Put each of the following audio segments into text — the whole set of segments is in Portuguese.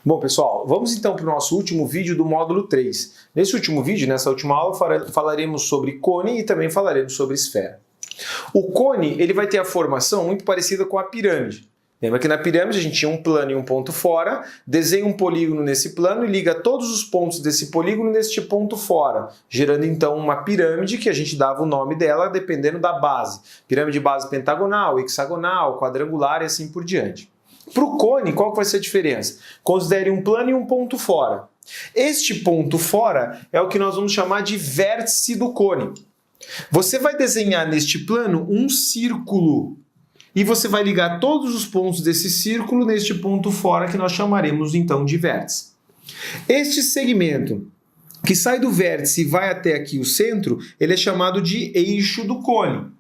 Bom, pessoal, vamos então para o nosso último vídeo do módulo 3. Nesse último vídeo, nessa última aula, falaremos sobre cone e também falaremos sobre esfera. O cone ele vai ter a formação muito parecida com a pirâmide. Lembra que na pirâmide a gente tinha um plano e um ponto fora, desenha um polígono nesse plano e liga todos os pontos desse polígono neste ponto fora, gerando então uma pirâmide que a gente dava o nome dela dependendo da base. Pirâmide de base pentagonal, hexagonal, quadrangular e assim por diante. Para o cone, qual que vai ser a diferença? Considere um plano e um ponto fora. Este ponto fora é o que nós vamos chamar de vértice do cone. Você vai desenhar neste plano um círculo e você vai ligar todos os pontos desse círculo neste ponto fora que nós chamaremos então de vértice. Este segmento que sai do vértice e vai até aqui o centro, ele é chamado de eixo do cone.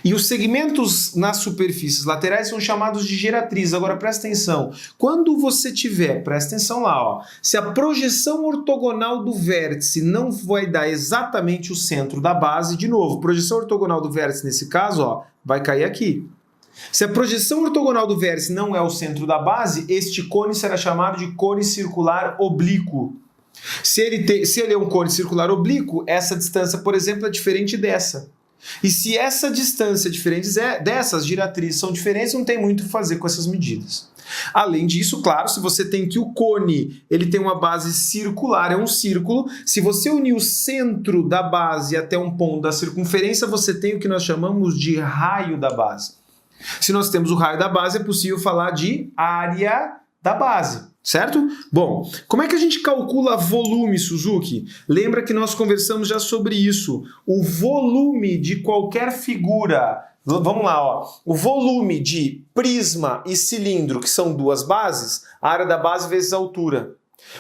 E os segmentos nas superfícies laterais são chamados de geratriz. Agora presta atenção, quando você tiver, presta atenção lá, ó, se a projeção ortogonal do vértice não vai dar exatamente o centro da base, de novo, projeção ortogonal do vértice nesse caso, ó, vai cair aqui. Se a projeção ortogonal do vértice não é o centro da base, este cone será chamado de cone circular oblíquo. Se ele é um cone circular oblíquo, essa distância, por exemplo, é diferente dessa. E se essa distância é diferente dessas, as giratrizes são diferentes, não tem muito o que fazer com essas medidas. Além disso, claro, se você tem que o cone ele tem uma base circular, é um círculo, se você unir o centro da base até um ponto da circunferência, você tem o que nós chamamos de raio da base. Se nós temos o raio da base, é possível falar de área da base. Certo? Bom, como é que a gente calcula volume, Suzuki? Lembra que nós conversamos já sobre isso. O volume de qualquer figura, vamos lá, ó. O volume de prisma e cilindro, que são duas bases, a área da base vezes a altura.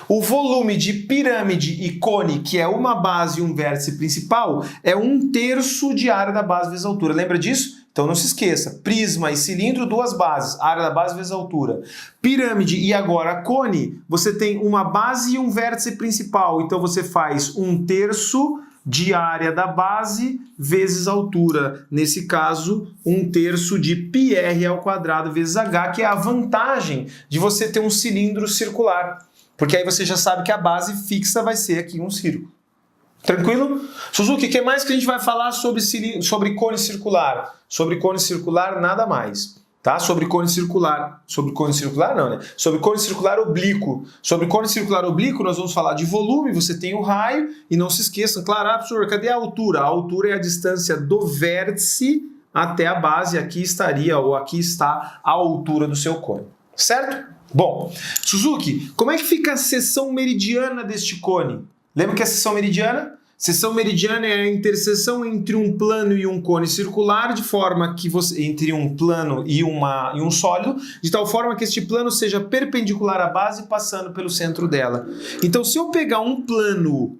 O volume de pirâmide e cone, que é uma base e um vértice principal, é 1/3 de área da base vezes a altura. Lembra disso? Então não se esqueça, prisma e cilindro, duas bases, área da base vezes a altura. Pirâmide e agora cone, você tem uma base e um vértice principal, então você faz 1/3 de área da base vezes a altura. Nesse caso, 1/3 de πr ao quadrado vezes h, que é a vantagem de você ter um cilindro circular. Porque aí você já sabe que a base fixa vai ser aqui um círculo. Tranquilo? Suzuki, o que mais que a gente vai falar sobre cone circular? Sobre cone circular, nada mais. Tá? Sobre cone circular não, né? Sobre cone circular oblíquo. Sobre cone circular oblíquo, nós vamos falar de volume, você tem o raio, e não se esqueçam, claro, professor, cadê a altura? A altura é a distância do vértice até a base, aqui estaria, ou aqui está a altura do seu cone. Certo? Bom, Suzuki, como é que fica a seção meridiana deste cone? Lembra que a seção meridiana? Seção meridiana é a interseção entre um plano e um cone circular, de forma que entre um plano e um sólido, de tal forma que este plano seja perpendicular à base passando pelo centro dela. Então, se eu pegar um plano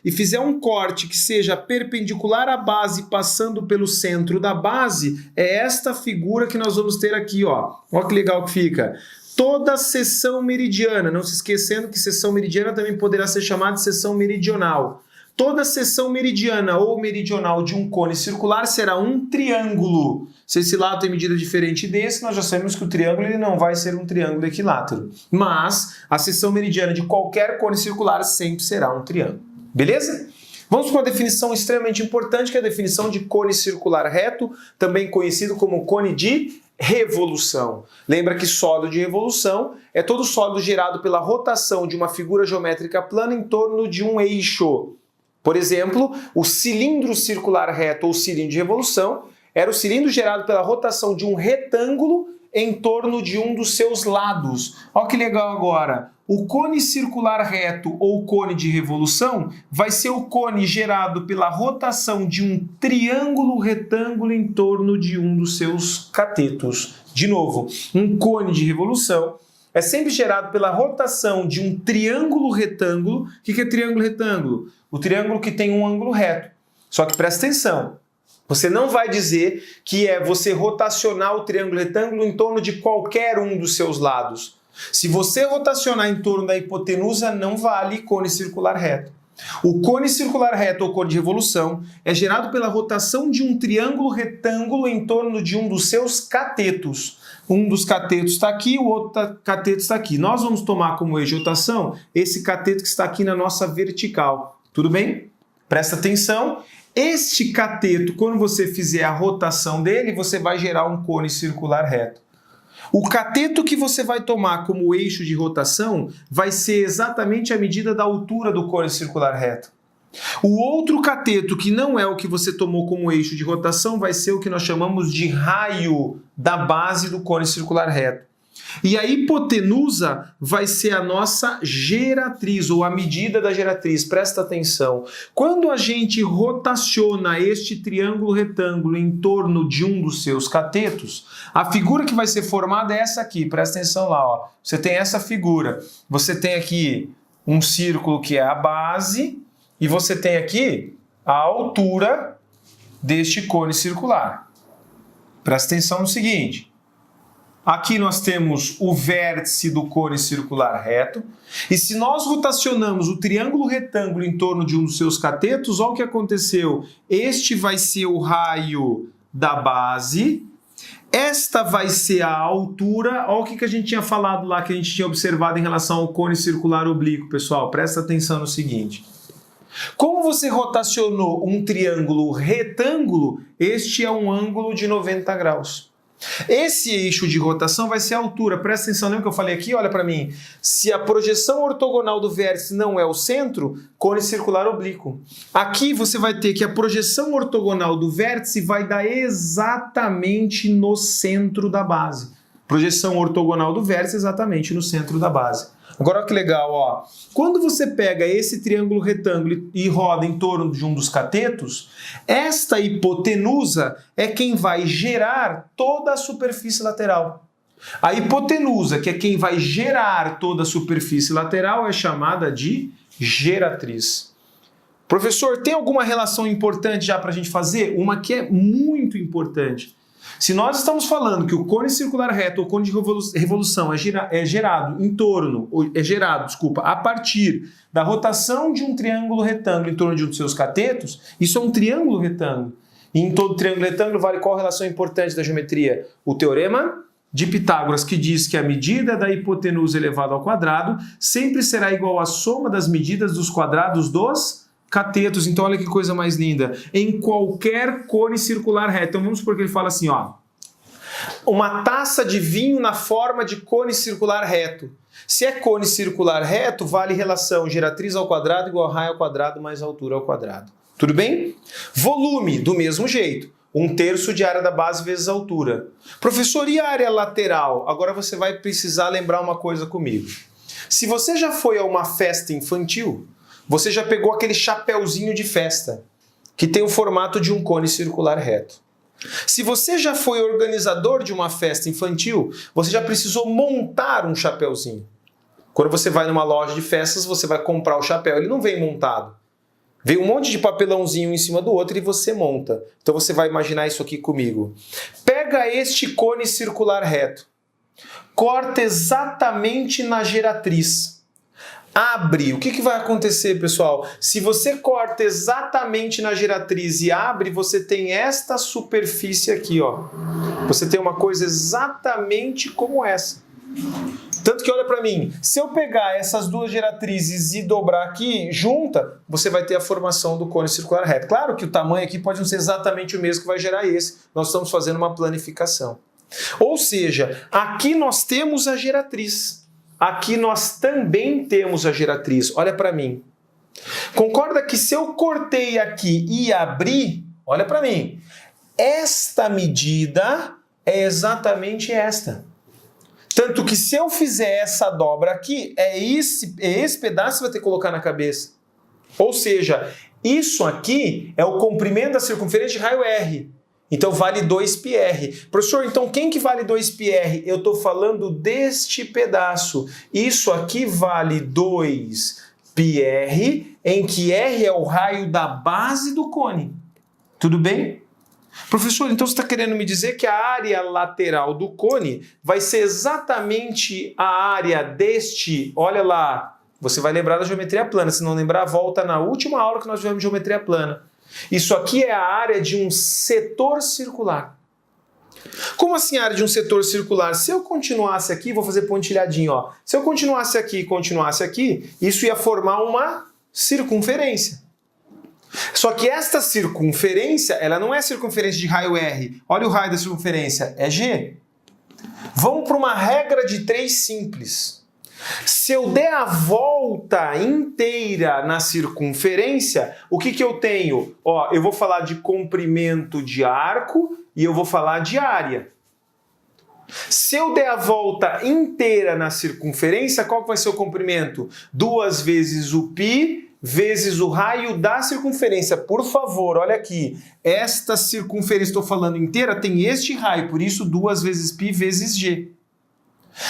e fizer um corte que seja perpendicular à base passando pelo centro da base, é esta figura que nós vamos ter aqui, ó. Olha que legal que fica. Toda seção meridiana, não se esquecendo que seção meridiana também poderá ser chamada de seção meridional. Toda seção meridiana ou meridional de um cone circular será um triângulo. Se esse lado tem medida diferente desse, nós já sabemos que o triângulo ele não vai ser um triângulo equilátero. Mas a seção meridiana de qualquer cone circular sempre será um triângulo. Beleza? Vamos para uma definição extremamente importante, que é a definição de cone circular reto, também conhecido como cone de revolução. Lembra que sólido de revolução é todo sólido gerado pela rotação de uma figura geométrica plana em torno de um eixo. Por exemplo, o cilindro circular reto ou cilindro de revolução era o cilindro gerado pela rotação de um retângulo em torno de um dos seus lados. Olha que legal agora. O cone circular reto ou cone de revolução vai ser o cone gerado pela rotação de um triângulo retângulo em torno de um dos seus catetos. De novo, um cone de revolução é sempre gerado pela rotação de um triângulo retângulo. O que é triângulo retângulo? O triângulo que tem um ângulo reto. Só que presta atenção. Você não vai dizer que é você rotacionar o triângulo retângulo em torno de qualquer um dos seus lados. Se você rotacionar em torno da hipotenusa, não vale cone circular reto. O cone circular reto ou cone de revolução é gerado pela rotação de um triângulo retângulo em torno de um dos seus catetos. Um dos catetos está aqui, o outro cateto está aqui. Nós vamos tomar como eixo de rotação esse cateto que está aqui na nossa vertical. Tudo bem? Presta atenção. Este cateto, quando você fizer a rotação dele, você vai gerar um cone circular reto. O cateto que você vai tomar como eixo de rotação vai ser exatamente a medida da altura do cone circular reto. O outro cateto, que não é o que você tomou como eixo de rotação, vai ser o que nós chamamos de raio da base do cone circular reto. E a hipotenusa vai ser a nossa geratriz, ou a medida da geratriz. Presta atenção. Quando a gente rotaciona este triângulo retângulo em torno de um dos seus catetos, a figura que vai ser formada é essa aqui. Presta atenção lá, ó. Você tem essa figura. Você tem aqui um círculo que é a base e você tem aqui a altura deste cone circular. Presta atenção no seguinte. Aqui nós temos o vértice do cone circular reto. E se nós rotacionamos o triângulo retângulo em torno de um dos seus catetos, olha o que aconteceu. Este vai ser o raio da base. Esta vai ser a altura. Olha o que a gente tinha falado lá, que a gente tinha observado em relação ao cone circular oblíquo, pessoal. Presta atenção no seguinte. Como você rotacionou um triângulo retângulo, este é um ângulo de 90 graus. Esse eixo de rotação vai ser a altura. Presta atenção, lembra que eu falei aqui? Olha para mim. Se a projeção ortogonal do vértice não é o centro, cone circular oblíquo. Aqui você vai ter que a projeção ortogonal do vértice vai dar exatamente no centro da base. Projeção ortogonal do vértice exatamente no centro da base. Agora olha que legal, ó. Quando você pega esse triângulo retângulo e roda em torno de um dos catetos, esta hipotenusa é quem vai gerar toda a superfície lateral. A hipotenusa, que é quem vai gerar toda a superfície lateral, é chamada de geratriz. Professor, tem alguma relação importante já para a gente fazer? Uma que é muito importante. Se nós estamos falando que o cone circular reto ou cone de revolução é gerado a partir da rotação de um triângulo retângulo em torno de um dos seus catetos, isso é um triângulo retângulo. E em todo triângulo retângulo vale qual relação importante da geometria? O teorema de Pitágoras, que diz que a medida da hipotenusa elevada ao quadrado sempre será igual à soma das medidas dos quadrados dos catetos. Então olha que coisa mais linda. Em qualquer cone circular reto. Então vamos supor que ele fala assim, ó. Uma taça de vinho na forma de cone circular reto. Se é cone circular reto, vale relação geratriz ao quadrado igual a raio ao quadrado mais altura ao quadrado. Tudo bem? Volume, do mesmo jeito. 1/3 de área da base vezes a altura. Professor, e a área lateral? Agora você vai precisar lembrar uma coisa comigo. Se você já foi a uma festa infantil, você já pegou aquele chapéuzinho de festa, que tem o formato de um cone circular reto. Se você já foi organizador de uma festa infantil, você já precisou montar um chapéuzinho. Quando você vai numa loja de festas, você vai comprar o chapéu, ele não vem montado. Vem um monte de papelãozinho em cima do outro e você monta. Então você vai imaginar isso aqui comigo. Pega este cone circular reto, corta exatamente na geratriz. Abre. O que vai acontecer, pessoal? Se você corta exatamente na geratriz e abre, você tem esta superfície aqui, ó. Você tem uma coisa exatamente como essa. Tanto que olha para mim, se eu pegar essas duas geratrizes e dobrar aqui, junta, você vai ter a formação do cone circular reto. Claro que o tamanho aqui pode não ser exatamente o mesmo que vai gerar esse. Nós estamos fazendo uma planificação. Ou seja, aqui nós temos a geratriz. Aqui nós também temos a geratriz. Olha para mim. Concorda que se eu cortei aqui e abri, olha para mim, esta medida é exatamente esta. Tanto que se eu fizer essa dobra aqui, é esse pedaço que vai ter que colocar na cabeça. Ou seja, isso aqui é o comprimento da circunferência de raio R. Então vale 2πr. Professor, então quem que vale 2πr? Eu estou falando deste pedaço. Isso aqui vale 2πr, em que R é o raio da base do cone. Tudo bem? Professor, então você está querendo me dizer que a área lateral do cone vai ser exatamente a área deste, olha lá, você vai lembrar da geometria plana. Se não lembrar, volta na última aula que nós tivemos de geometria plana. Isso aqui é a área de um setor circular. Como assim a área de um setor circular? Se eu continuasse aqui, vou fazer pontilhadinho, ó. Se eu continuasse aqui e continuasse aqui, isso ia formar uma circunferência. Só que esta circunferência, ela não é circunferência de raio R. Olha o raio da circunferência, é G. Vamos para uma regra de 3 simples. Se eu der a volta inteira na circunferência, o que eu tenho? Ó, eu vou falar de comprimento de arco e eu vou falar de área. Se eu der a volta inteira na circunferência, qual vai ser o comprimento? 2 vezes o π vezes o raio da circunferência. Por favor, olha aqui. Esta circunferência, estou falando inteira, tem este raio, por isso 2 vezes π vezes g.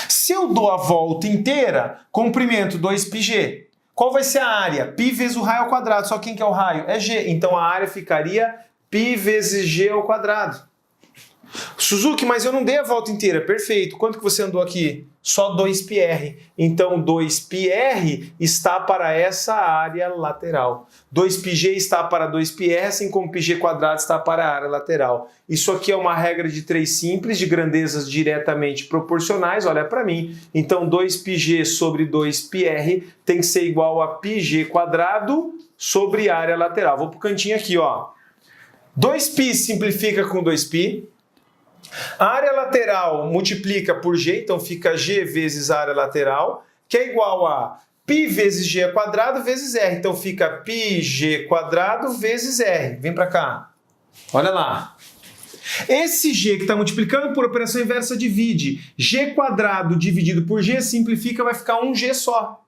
Se eu dou a volta inteira, comprimento 2πg. Qual vai ser a área? Π vezes o raio ao quadrado. Só quem que é o raio? É g. Então a área ficaria π vezes g ao quadrado. Suzuki, mas eu não dei a volta inteira. Perfeito. Quanto que você andou aqui? Só 2πr. Então 2πr está para essa área lateral. 2πg está para 2πr, assim como πg quadrado está para a área lateral. Isso aqui é uma regra de 3 simples, de grandezas diretamente proporcionais. Olha para mim. Então 2πg sobre 2πr tem que ser igual a πg quadrado sobre área lateral. Vou para o cantinho aqui, ó. 2π simplifica com 2π. A área lateral multiplica por g, então fica g vezes a área lateral, que é igual a π vezes g quadrado vezes r. Então fica πg quadrado vezes r. Vem para cá. Olha lá. Esse g que está multiplicando por operação inversa divide. G quadrado dividido por g simplifica, vai ficar um g só.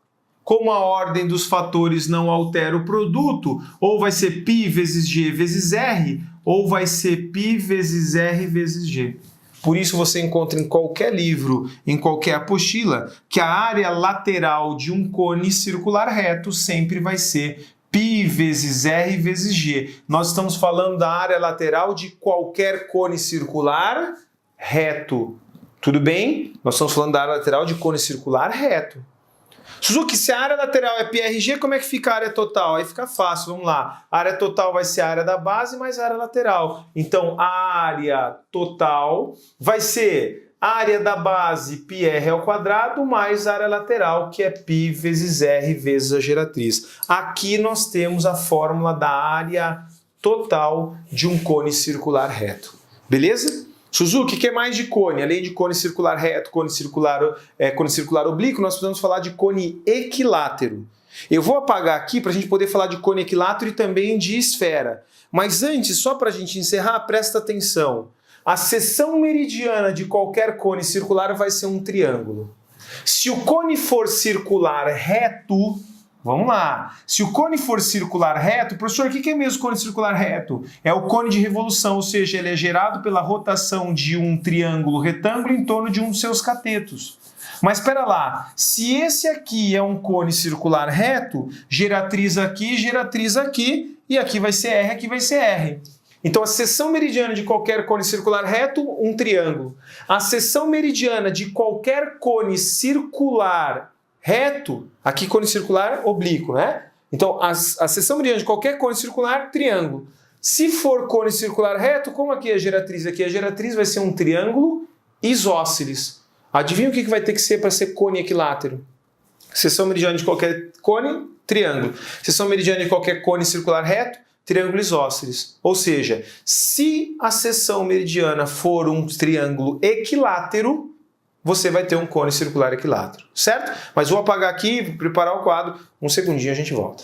Como a ordem dos fatores não altera o produto, ou vai ser π vezes g vezes r, ou vai ser π vezes r vezes g. Por isso você encontra em qualquer livro, em qualquer apostila, que a área lateral de um cone circular reto sempre vai ser π vezes r vezes g. Nós estamos falando da área lateral de qualquer cone circular reto. Tudo bem? Nós estamos falando da área lateral de cone circular reto. Suzuki, se a área lateral é πrg, como é que fica a área total? Aí fica fácil, vamos lá. A área total vai ser a área da base mais a área lateral. Então, a área total vai ser a área da base πr ao quadrado mais a área lateral, que é π vezes r vezes a geratriz. Aqui nós temos a fórmula da área total de um cone circular reto. Beleza? Suzuki, o que é mais de cone? Além de cone circular reto, cone circular oblíquo, nós precisamos falar de cone equilátero. Eu vou apagar aqui para a gente poder falar de cone equilátero e também de esfera. Mas antes, só para a gente encerrar, presta atenção. A seção meridiana de qualquer cone circular vai ser um triângulo. Se o cone for circular reto, vamos lá. Se o cone for circular reto, professor, o que é mesmo cone circular reto? É o cone de revolução, ou seja, ele é gerado pela rotação de um triângulo retângulo em torno de um dos seus catetos. Mas espera lá, se esse aqui é um cone circular reto, geratriz aqui, e aqui vai ser R, aqui vai ser R. Então a seção meridiana de qualquer cone circular reto, um triângulo. A seção meridiana de qualquer cone circular reto, aqui cone circular oblíquo, né? Então, a seção meridiana de qualquer cone circular, triângulo. Se for cone circular reto, como aqui é a geratriz? Aqui a geratriz vai ser um triângulo isósceles. Adivinha o que vai ter que ser para ser cone equilátero? Seção meridiana de qualquer cone, triângulo. Seção meridiana de qualquer cone circular reto, triângulo isósceles. Ou seja, se a seção meridiana for um triângulo equilátero, você vai ter um cone circular equilátero, certo? Mas vou apagar aqui, vou preparar o quadro, um segundinho a gente volta.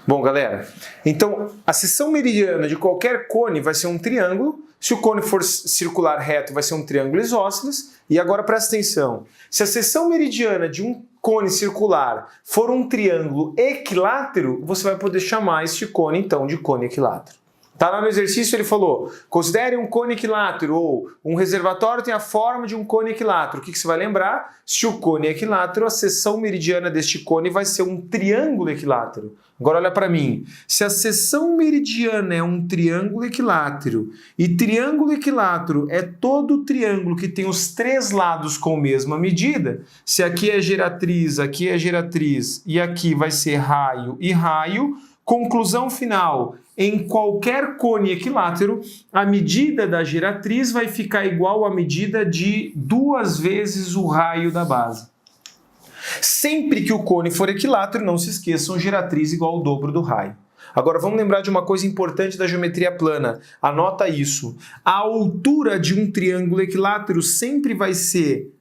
Bom, galera, então a seção meridiana de qualquer cone vai ser um triângulo. Se o cone for circular reto, vai ser um triângulo isósceles. E agora presta atenção, se a seção meridiana de um cone circular for um triângulo equilátero, você vai poder chamar este cone, então, de cone equilátero. Tá lá no exercício, ele falou, considere um cone equilátero, ou um reservatório tem a forma de um cone equilátero. O que você vai lembrar? Se o cone é equilátero, a seção meridiana deste cone vai ser um triângulo equilátero. Agora olha para mim, se a seção meridiana é um triângulo equilátero, e triângulo equilátero é todo triângulo que tem os três lados com a mesma medida, se aqui é geratriz e aqui vai ser raio e raio, conclusão final, em qualquer cone equilátero, a medida da geratriz vai ficar igual à medida de 2 vezes o raio da base. Sempre que o cone for equilátero, não se esqueçam, geratriz igual ao dobro do raio. Agora vamos lembrar de uma coisa importante da geometria plana. Anota isso. A altura de um triângulo equilátero sempre vai ser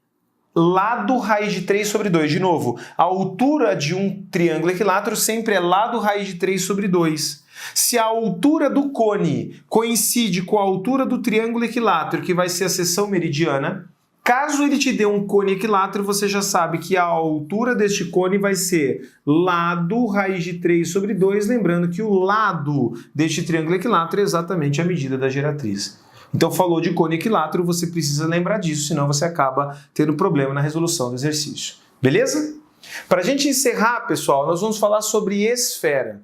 lado raiz de 3 sobre 2. De novo, a altura de um triângulo equilátero sempre é lado raiz de 3 sobre 2. Se a altura do cone coincide com a altura do triângulo equilátero, que vai ser a seção meridiana, caso ele te dê um cone equilátero, você já sabe que a altura deste cone vai ser lado raiz de 3 sobre 2, lembrando que o lado deste triângulo equilátero é exatamente a medida da geratriz. Então, falou de cone equilátero, você precisa lembrar disso, senão você acaba tendo problema na resolução do exercício. Beleza? Para a gente encerrar, pessoal, nós vamos falar sobre esfera.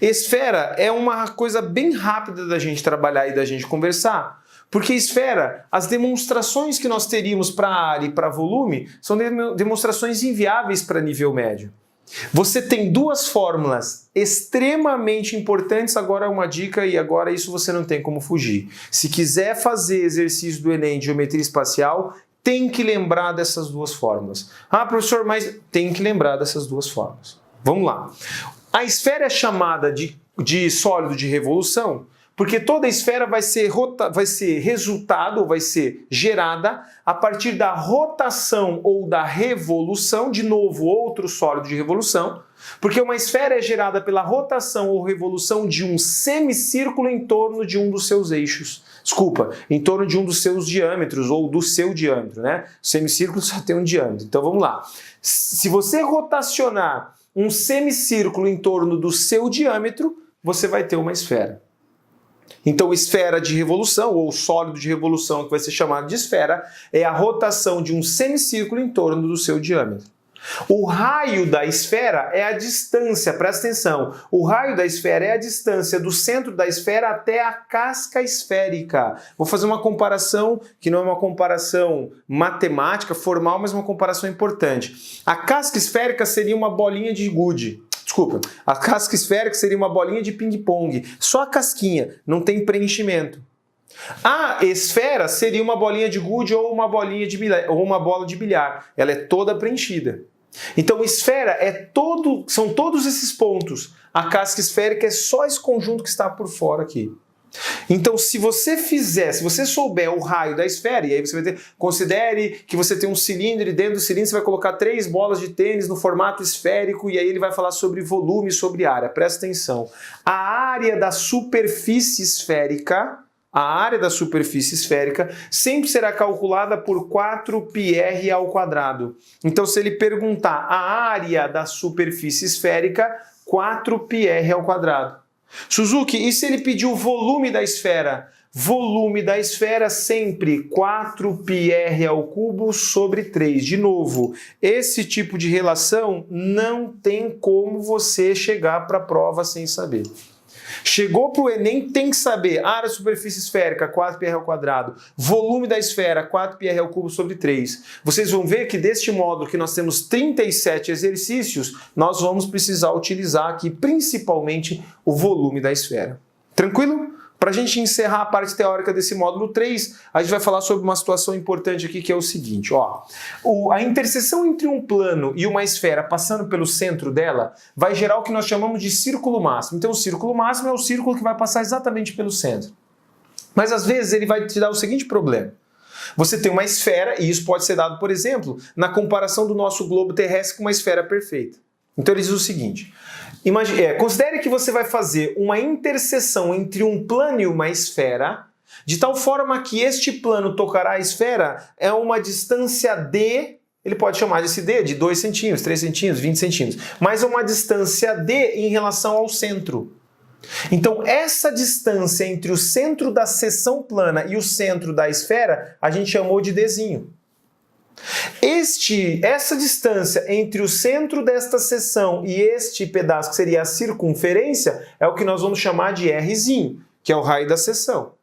Esfera é uma coisa bem rápida da gente trabalhar e da gente conversar, porque esfera, as demonstrações que nós teríamos para área e para volume são demonstrações inviáveis para nível médio. Você tem duas fórmulas extremamente importantes, agora uma dica e agora isso você não tem como fugir. Se quiser fazer exercício do Enem de geometria espacial, tem que lembrar dessas duas fórmulas. Ah, professor, mas tem que lembrar dessas duas fórmulas. Vamos lá. A esfera é chamada de sólido de revolução porque toda esfera vai ser resultado, ou vai ser gerada a partir da rotação ou da revolução, de novo, outro sólido de revolução, porque uma esfera é gerada pela rotação ou revolução de um semicírculo em torno de um dos seus eixos. Desculpa, em torno de um dos seus diâmetros, ou do seu diâmetro, né? O semicírculo só tem um diâmetro. Então vamos lá. Se você rotacionar um semicírculo em torno do seu diâmetro, você vai ter uma esfera. Então, esfera de revolução, ou sólido de revolução, que vai ser chamado de esfera, é a rotação de um semicírculo em torno do seu diâmetro. O raio da esfera é a distância, presta atenção, o raio da esfera é a distância do centro da esfera até a casca esférica. Vou fazer uma comparação que não é uma comparação matemática, formal, mas uma comparação importante. A casca esférica seria uma bolinha de gude. Desculpa, a casca esférica seria uma bolinha de ping-pong, só a casquinha, não tem preenchimento. A esfera seria uma bolinha de gude ou uma bolinha de bilhar, ou uma bola de bilhar, ela é toda preenchida. Então, esfera são todos esses pontos. A casca esférica é só esse conjunto que está por fora aqui. Então, se você souber o raio da esfera, e aí você vai ter, considere que você tem um cilindro e dentro do cilindro você vai colocar 3 bolas de tênis no formato esférico e aí ele vai falar sobre volume e sobre área. Presta atenção. A área da superfície esférica sempre será calculada por 4πr ao quadrado. Então, se ele perguntar a área da superfície esférica, 4πr ao quadrado. Suzuki, e se ele pedir o volume da esfera? Volume da esfera sempre 4πr ao cubo sobre 3. De novo, esse tipo de relação não tem como você chegar para a prova sem saber. Chegou para o Enem, tem que saber área da superfície esférica, 4πr ao quadrado, volume da esfera, 4πr ao cubo sobre 3. Vocês vão ver que deste módulo que nós temos 37 exercícios, nós vamos precisar utilizar aqui principalmente o volume da esfera. Tranquilo? Para a gente encerrar a parte teórica desse módulo 3, a gente vai falar sobre uma situação importante aqui, que é o seguinte, ó. A interseção entre um plano e uma esfera passando pelo centro dela vai gerar o que nós chamamos de círculo máximo. Então, o círculo máximo é o círculo que vai passar exatamente pelo centro. Mas, às vezes, ele vai te dar o seguinte problema. Você tem uma esfera, e isso pode ser dado, por exemplo, na comparação do nosso globo terrestre com uma esfera perfeita. Então, ele diz o seguinte... considere que você vai fazer uma interseção entre um plano e uma esfera, de tal forma que este plano tocará a esfera é uma distância d, ele pode chamar desse d de 2 centímetros, 3 centímetros, 20 centímetros, mas é uma distância d em relação ao centro. Então, essa distância entre o centro da seção plana e o centro da esfera, a gente chamou de Dzinho. Essa distância entre o centro desta seção e este pedaço, que seria a circunferência, é o que nós vamos chamar de Rzinho, que é o raio da seção.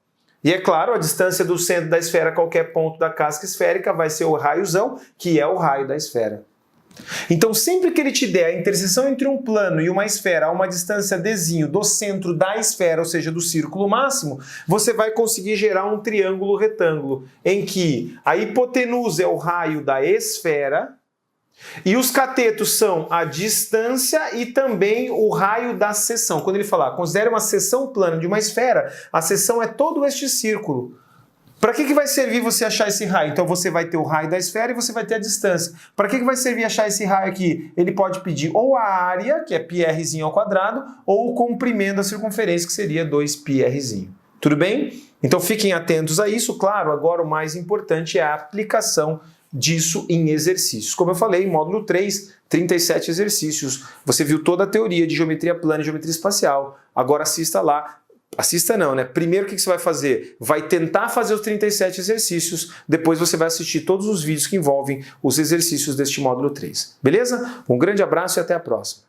E é claro, a distância do centro da esfera a qualquer ponto da casca esférica vai ser o raiozão, que é o raio da esfera. Então, sempre que ele te der a interseção entre um plano e uma esfera a uma distância Dzinho do centro da esfera, ou seja, do círculo máximo, você vai conseguir gerar um triângulo retângulo, em que a hipotenusa é o raio da esfera e os catetos são a distância e também o raio da seção. Quando ele falar, considere uma seção plana de uma esfera, a seção é todo este círculo. Para que vai servir você achar esse raio? Então você vai ter o raio da esfera e você vai ter a distância. Para que vai servir achar esse raio aqui? Ele pode pedir ou a área, que é πrzinho ao quadrado, ou o comprimento da circunferência, que seria 2πrzinho. Tudo bem? Então fiquem atentos a isso. Claro, agora o mais importante é a aplicação disso em exercícios. Como eu falei, módulo 3, 37 exercícios. Você viu toda a teoria de geometria plana e geometria espacial. Agora assista lá. Assista não, né? Primeiro o que você vai fazer? Vai tentar fazer os 37 exercícios, depois você vai assistir todos os vídeos que envolvem os exercícios deste módulo 3. Beleza? Um grande abraço e até a próxima.